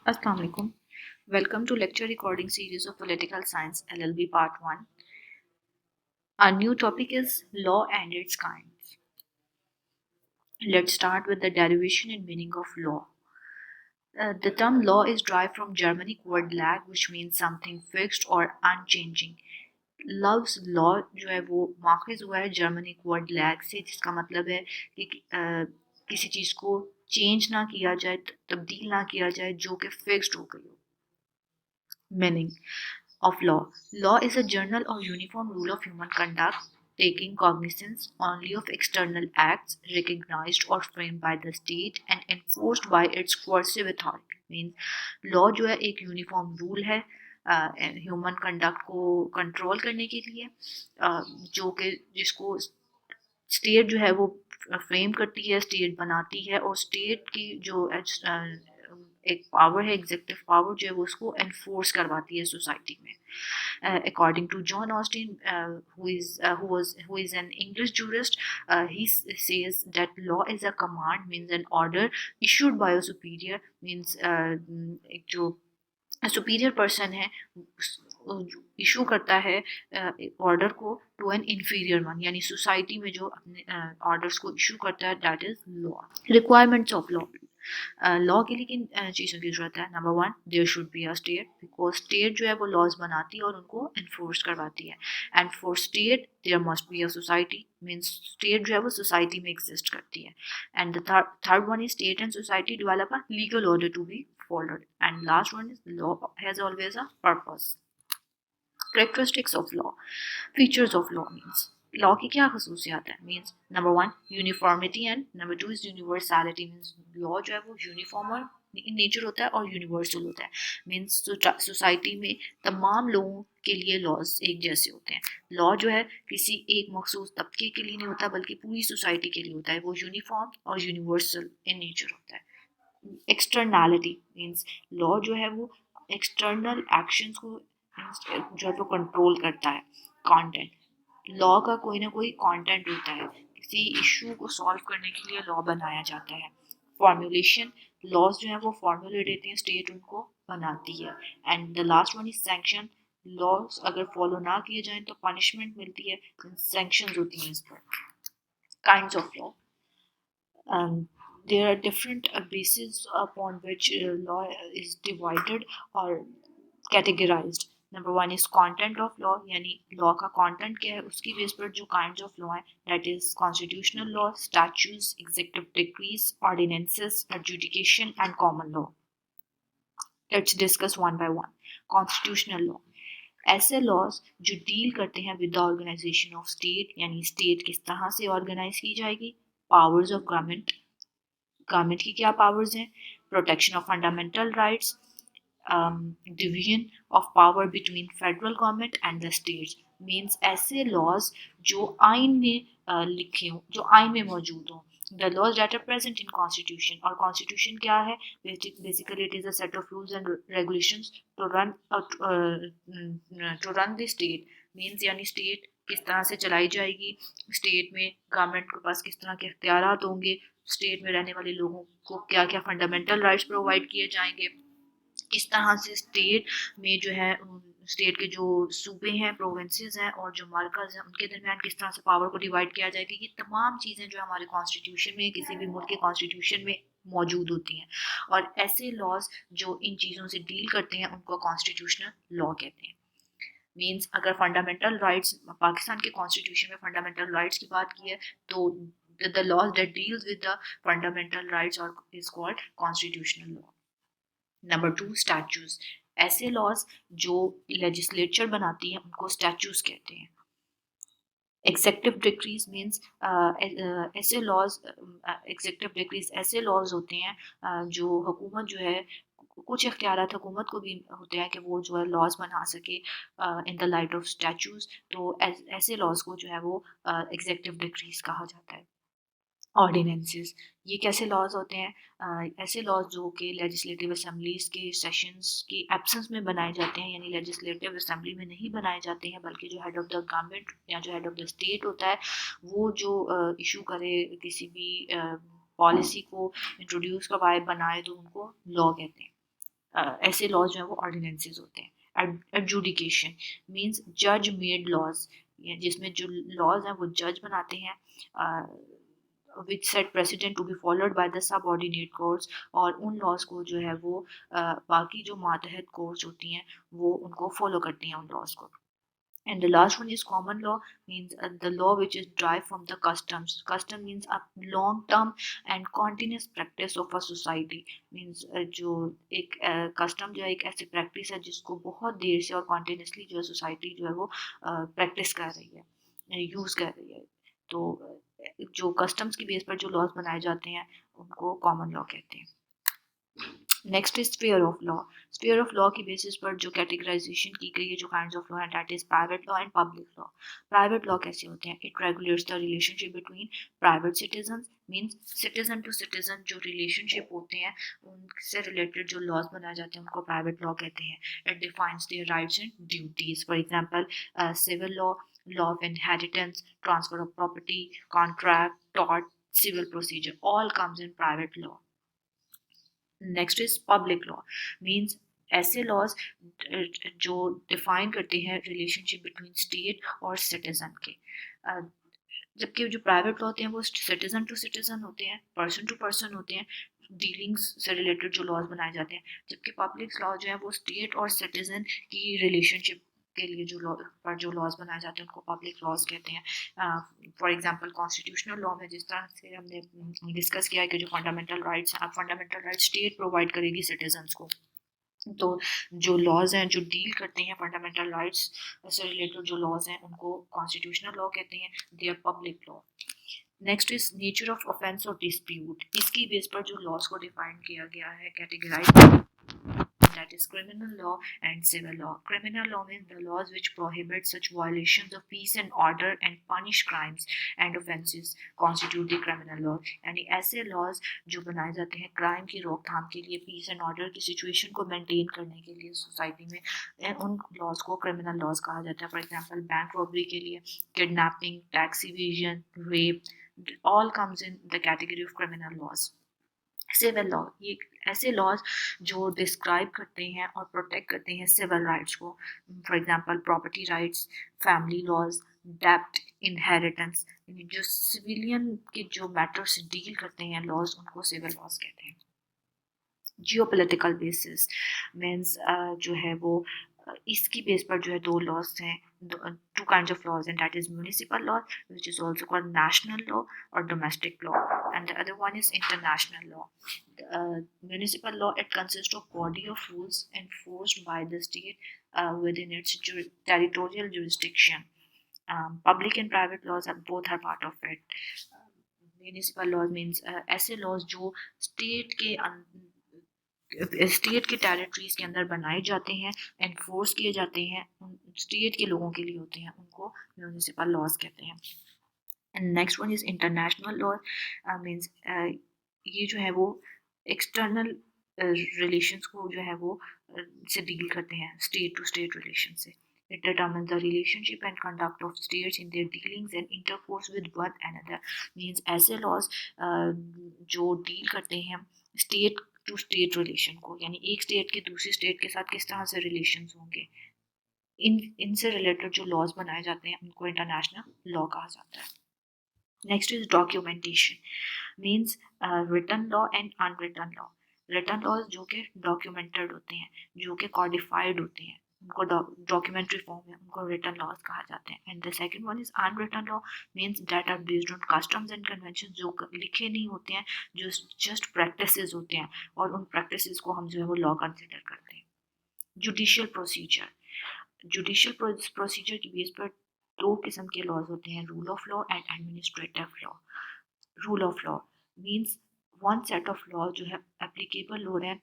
Assalamu alaikum. Welcome to lecture recording series of Political Science LLB Part 1. Our new topic is law and its kinds. Let's start with the derivation and meaning of law. The term law is derived from Germanic word lag, which means something fixed or unchanging. Loves law जो है वो माखिज हुआ है Germanic word lag से, जिसका मतलब है कि किसी चीज़ को चेंज ना किया जाए, तब्दील ना किया जाए, जो कि फिक्स्ड हो गई हो. Meaning of law. Law is a general or uniform rule of human conduct, taking cognizance only of external acts recognized or framed by the state and enforced by its coercive authority. Means law जो है एक uniform rule है human conduct को control करने के लिए, जो कि जिसको स्टेट जो है वो फ्रेम करती है, स्टेट बनाती है, और स्टेट की जो एक पावर है, एग्जीक्यूटिव पावर जो है वो उसको एनफोर्स करवाती है सोसाइटी में. According to John Austin, who is an English jurist, he says that law is a command, means an order issued by a superior, means एक जो सुपीरियर पर्सन है इशू करता है ऑर्डर को टू एन इंफीरियर वन, यानी society में जो अपने ऑर्डर्स को इशू करता है, that is law. Requirements of law. Law के लिए किन चीज़ों की जरूरत है? Number one, there should be a state, because state जो है वो लॉज बनाती है और उनको एनफोर्स करवाती है. And for state there must be a society, means state जो है वो सोसाइटी में एग्जिस्ट करती है. And the third one is state and society develop a legal order to be followed. And last one is law has always a purpose. Characteristics of law. Features of law means law की क्या खसूसियात है? Means number one, uniformity, and number two is universality. Means law जो है वो uniform और in nature होता है और यूनिवर्सल होता है. मीन्स सोसाइटी में तमाम लोगों के लिए लॉज एक जैसे होते हैं. लॉ जो है किसी एक मखसूस तबके के लिए नहीं होता, बल्कि पूरी सोसाइटी के लिए होता है. वो यूनिफॉर्म और यूनिवर्सल इन नेचर होता है. एक्सटर्नैलिटी मीन्स लॉ जो है वो एक्सटर्नल एक्शंस को जो है वो कंट्रोल करता है. कंटेंट, लॉ का कोई ना कोई कंटेंट होता है, किसी इशू को सॉल्व करने के लिए लॉ बनाया जाता है. फॉर्मुलेशन, लॉज जो है वो फॉर्मूले देते हैं, स्टेट उनको बनाती है. And the last one is sanction, laws अगर फॉलो ना किए जाएं तो पनिशमेंट मिलती है, सैंक्शंस होती हैं इस पर. Kinds of law. There are different bases upon which law is divided or categorized. Number one is content of law, यानी law का content क्या है, उसकी base पर जो kinds of law है, that is constitutional law, statutes, executive decrees, ordinances, adjudication and common law. Let's discuss one by one. Constitutional law, ऐसे laws जो डील करते हैं with the organization of state, यानी स्टेट किस तरह से ऑर्गेनाइज की जाएगी. पावर्स ऑफ गवर्नमेंट, गवर्नमेंट की क्या पावर्स हैं. Protection of fundamental rights, division of power between federal government and the states. Means ऐसे लॉज जो आइन में लिखे हों, जो आइन में मौजूद हों. The laws that are present in constitution, और कॉन्स्टिट्यूशन क्या है? Basically it is a set of rules and regulations to run the state. Means यानी स्टेट किस तरह से चलाई जाएगी, स्टेट में गवर्नमेंट के पास किस तरह के इख्तियारात होंगे, स्टेट में रहने वाले लोगों को क्या क्या फंडामेंटल राइट्स प्रोवाइड किए जाएंगे, किस तरह से स्टेट में जो है स्टेट के जो सूबे हैं, प्रोविंसेस हैं और जो मरकज हैं, उनके दरमियान किस तरह से पावर को डिवाइड किया जाएगा. ये तमाम चीज़ें जो हमारे कॉन्स्टिट्यूशन में, किसी भी मुल्क के कॉन्स्टिट्यूशन में मौजूद होती हैं. और ऐसे लॉज जो इन चीज़ों से डील करते हैं उनको कॉन्स्टिट्यूशनल लॉ कहते हैं. मीन्स अगर फंडामेंटल राइट्स, पाकिस्तान के कॉन्स्टिट्यूशन में फंडामेंटल राइट्स की बात की है, तो the laws that deals with the fundamental rights or is called constitutional law. Number two, statues. ऐसे लॉज जो लेजिस्लेचर बनाती है उनको स्टैचूज कहते हैं. एग्जेक्टिव डिक्रीज मीन्स ऐसे लॉज, एग्जेक्टिव डिक्रीज ऐसे लॉज होते हैं जो हुकूमत जो है, कुछ इख्तियारात हुकूमत को भी होते हैं कि वो जो है लॉज बना सके in the light of statues. तो ऐसे लॉज को जो है वो एग्जेक्टिव डिक्रीज कहा जाता है. ऑर्डिनेंसेस, ये कैसे लॉज होते हैं? ऐसे लॉज जो कि लेजिस्लेटिव असेंबलीज के सेशंस की एब्सेंस में बनाए जाते हैं, यानी लेजिस्लेटिव असेंबली में नहीं बनाए जाते हैं, बल्कि जो हेड ऑफ द गवर्नमेंट या जो हेड ऑफ द स्टेट होता है वो जो इशू करे, किसी भी पॉलिसी को इंट्रोड्यूस करवाए, बनाए, तो उनको लॉ कहते हैं. ऐसे लॉज जो है वो ऑर्डिनेंसेस होते हैं। एडजुडिकेशन मींस जज मेड लॉज, जिसमें जो लॉज हैं वो जज बनाते हैं, which set precedent to be followed by the subordinate courts, और उन लॉज को जो है वो बाकी जो मातहत कोर्ट्स होती हैं वो उनको फॉलो करती हैं उन लॉज को। And the last one is common law, means the law which is derived from the customs. Custom means a long term and continuous practice of a society. Means जो एक custom जो है एक ऐसी practice है जिसको बहुत देर से और continuously जो है society जो है वो practice कर रही है, use कर रही है। तो जो customs की base पर जो laws बनाए जाते हैं उनको common law कहते हैं। Next is sphere of law. Sphere of law की बेसिस पर जो कैटेगराइजेशन की गई है जो काइंड्स ऑफ लॉ है, that is private law and public law. Private law कैसे होते हैं? It regulates the relationship between private citizen, means citizen to citizen जो रिलेशनशिप होते हैं उनसे रिलेटेड जो लॉज बनाए जाते हैं उनको प्राइवेट लॉ कहते हैं। It defines their rights and duties, for example civil law, law of inheritance, transfer of property, contract, tort, civil procedure, all comes in private law. Next is public law, means ऐसे laws जो define करते हैं relationship between state और citizen के। जबकि जो private law होते हैं वो सिटीजन टू सिटीजन होते हैं, पर्सन टू पर्सन होते हैं, डीलिंग्स से रिलेटेड जो लॉज बनाए जाते हैं। जबकि पब्लिक लॉ जो है वो स्टेट और सिटीजन की रिलेशनशिप के लिए जो लॉ पर जो लॉज बनाए जाते हैं उनको पब्लिक लॉज कहते हैं। फॉर एग्जांपल कॉन्स्टिट्यूशनल लॉ में जिस तरह से हमने डिस्कस किया है कि जो फंडामेंटल राइट्स हैं, फंडामेंटल राइट्स स्टेट प्रोवाइड करेगी सिटीजन्स को, तो जो लॉज हैं जो डील करते हैं फंडामेंटल राइट्स से रिलेटेड जो लॉज हैं उनको कॉन्स्टिट्यूशनल लॉ कहते हैं, they are public law. Next is nature of offence और डिस्प्यूट। इसकी बेस पर जो लॉज को डिफाइन किया गया है, categorize, that is criminal law and civil law. Criminal law means the laws which prohibit such violations of peace and order and punish crimes and offences constitute the criminal law. यानी ऐसे laws जो बनाए जाते हैं crime की रोकथाम के लिए, पीस एंड ऑर्डर की सिचुएशन को मेंटेन करने के लिए सोसाइटी में, उन लॉज को क्रिमिनल लॉज कहा जाता है। फॉर एग्जांपल बैंक रॉबरी के लिए kidnapping, tax evasion, rape, all comes in the category of criminal laws. Civil law, ये ऐसे लॉज जो डिस्क्राइब करते हैं और प्रोटेक्ट करते हैं सिविल राइट्स को। For example property rights, family laws, डेप्ट, इनहेरिटेंस, जो सिविलियन के जो मैटर से डील करते हैं लॉज उनको सिविल लॉज कहते हैं। जियोपॉलिटिकल बेसिस मीन्स जो है वो इसकी बेस पर जो है दो लॉज हैं, two kinds of laws, and that is municipal law which is also called national law और domestic law, and the other one is international law. Municipal law, it consists of body of rules enforced by the state within its territorial jurisdiction. Public and private laws are both are part of it. Municipal laws means ऐसे laws जो state के territories के अंदर बनाए जाते हैं, enforce किए जाते हैं, स्टेट के लोगों के लिए होते हैं, उनको म्यूनिसिपल लॉज कहते हैं। And next one is international law, means ये जो है वो एक्सटर्नल रिलेशंस को जो है वो से डील करते हैं, स्टेट टू स्टेट रिलेशन से। It determines the relationship and conduct of states in their dealings and intercourse with one another. Means ऐसे laws जो डील करते हैं स्टेट टू स्टेट रिलेशन को, यानी एक स्टेट के दूसरी स्टेट के साथ किस तरह से रिलेशंस होंगे, इनसे रिलेटेड जो लॉज बनाए जाते हैं उनको इंटरनेशनल लॉ कहा जाता है। Next is documentation, means written law and unwritten law. Written laws जो कि डॉक्यूमेंटेड होते हैं, जो कि कॉडिफाइड होते हैं, उनको डॉक्यूमेंट्री फॉर्म में, उनको रिटन लॉज कहा जाते हैं। And the second one is unwritten law, means that are based on customs and convention, जो लिखे नहीं होते हैं, जो जस्ट प्रैक्टिसेस होते हैं, और उन प्रैक्टिसेस को हम जो है वो लॉ कंसिडर करते हैं। जुडिशियल प्रोसीजर, जुडिशियल प्रोसीजर की बेस पर दो किस्म के लॉज होते हैं, rule of law and administrative law. Rule of law means one set of law जो है एप्लीकेबल हो रहे हैं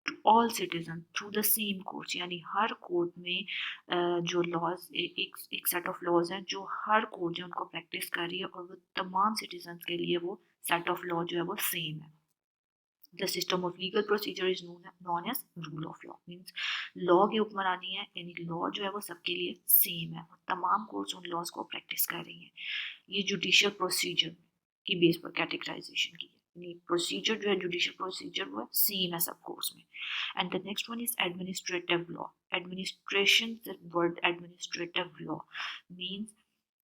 to all citizen through the same court, यानी हर कोर्ट में जो लॉज एक सेट ऑफ लॉज हैं जो हर कोर्ट जो उनको प्रैक्टिस कर रही है, और वो तमाम सिटीजन के लिए वो सेट ऑफ लॉ जो है वो सेम है। The system of legal procedure is known as rule of law, means law की हुक्मरानी है, यानी लॉ जो है वो सबके लिए सेम है, तमाम कोर्ट्स उन लॉज को प्रैक्टिस कर रही हैं। ये जुडिशियल प्रोसीजर की बेस पर कैटेगराइजेशन की है। प्रोसीजर जो है जुडिशियल प्रोसीजर वो सेम है सब कोर्स में. And the next one is administrative law. Administration, the word administrative law means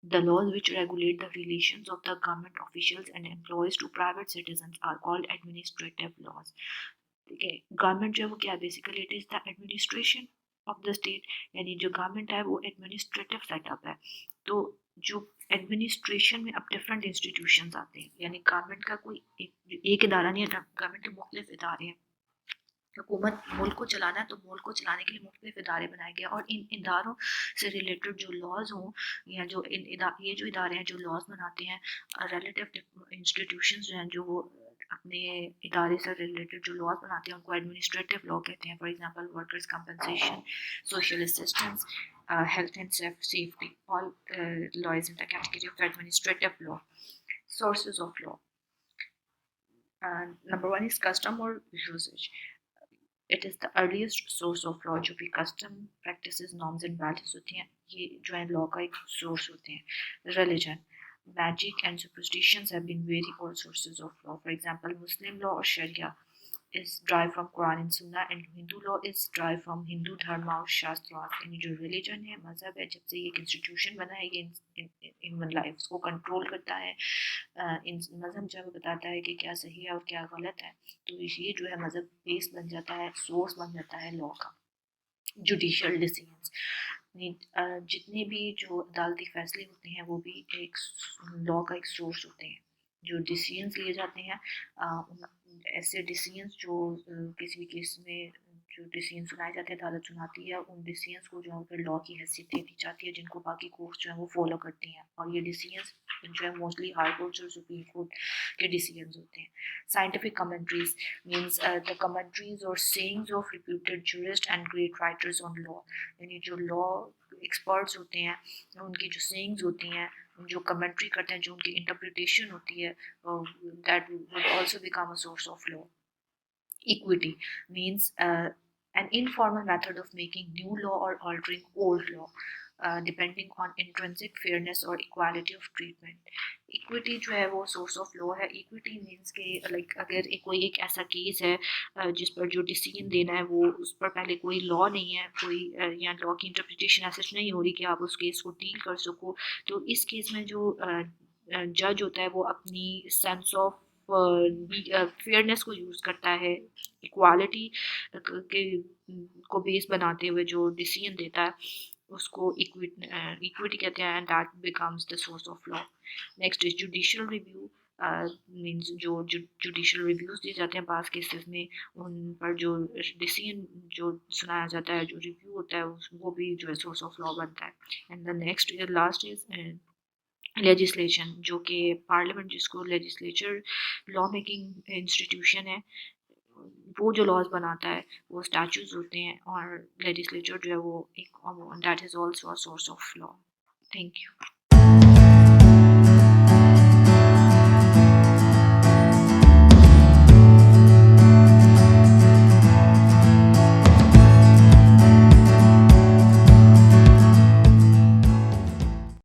the laws which regulate the relations of the government officials and employees to private citizens are called administrative laws. ठीक है, government जो है वो क्या basically it is the administration of the state, यानी जो government है वो एडमिनिस्ट्रेटिव सेटअप है. तो जो एडमिनिस्ट्रेशन में अब डिफरेंट इंस्टीट्यूशंस आते हैं, यानी गवर्नमेंट का कोई एक इदारा नहीं है, गवर्नमेंट के मुख्तलिफ इदारे हैं. हुकूमत मुल्क को चलाना है तो मुल्क को चलाने के लिए मुख्तलिफ इदारे बनाए गए, और इन इदारों से रिलेटेड जो लॉज हों या जो ये जो इदारे हैं जो लॉज बनाते हैं, रिलेटिव इंस्टीट्यूशंस जो हैं जो वो अपने इदारे से रिलेटेड जो लॉज बनाते हैं उनको एडमिनिस्ट्रेटिव लॉ कहते हैं. For example workers compensation, social assistance, health and safety, all laws in the category of administrative law. Sources of law. Number one is custom और usage. It is the earliest source of law. जो भी custom practices norms and values होती हैं ये जो है law का एक सोर्स होते हैं. Religion, magic and superstitions have been very old sources of law. For example Muslim law और शरिया is derived from Quran and Sunnah, and Hindu law is derived from Hindu dharma और शास्त्रार्थ. यानी जो रिलीजन है, मजहब है, जब से ये एक इंस्टीट्यूशन बना है ये ह्यूमन लाइफ को कंट्रोल करता है. इन मजहब जो है बताता है कि क्या सही है और क्या गलत है, तो ये जो है मजहब बेस बन जाता है, सोर्स बन जाता है लॉ का. जुडिशियल डिसीजंस, जितने भी जो अदालती फैसले होते हैं वो भी एक लॉ का एक सोर्स होते हैं. जो डिसीजंस लिए जाते हैं, ऐसे डिसीजंस जो किसी भी केस में जो डिसीजन सुनाए जाते हैं, अदालत सुनाती है, उन डिसीजंस को जो है फिर लॉ की हैसियत दे दी जाती है, जिनको बाकी कोर्ट्स जो है वो फॉलो करती हैं. और ये डिसीजंस जो है मोस्टली हाई कोर्ट्स और सुप्रीम कोर्ट के डिसीजंस होते हैं. Scientific commentaries means the commentaries और sayings of reputed jurist and great writers on law. यानी जो लॉ एक्सपर्ट्स होते हैं उनकी जो सेइंग्स होती हैं, जो कमेंट्री करते हैं, जो उनकी इंटरप्रिटेशन होती है, that would also become a source of law. Equity means an informal method of making new law or altering old law, depending on intrinsic fairness or equality of treatment. Equity जो है वो source of law है. Equity means कि like अगर कोई एक ऐसा case है जिस पर जो डिसीजन देना है वो उस पर पहले कोई लॉ नहीं है, कोई या लॉ की इंटरप्रिटेशन ऐसा नहीं हो रही कि आप उस केस को डील कर सको, तो इस केस में जो जज होता है वो अपनी सेंस ऑफ फेयरनेस को यूज़ करता है, इक्वालिटी के को बेस बनाते हुए जो डिसीजन देता है उसको इक्विटी कहते हैं, and that becomes the source of law. Next is judicial review. Means जो जुडिशियल रिव्यूज़ दिए जाते हैं पास केसेस में, उन पर जो डिसीजन जो सुनाया जाता है, जो रिव्यू होता है वो भी जो है सोर्स ऑफ लॉ बनता है. And the next last is legislation, जो कि पार्लियामेंट जिसको लेजिस्लेचर लॉ मेकिंग इंस्टीट्यूशन है, वो जो लॉज बनाता है वो स्टैचूज होते हैं, और लेजिस्लेचर जो है वो एक that is also a source of law. Thank you.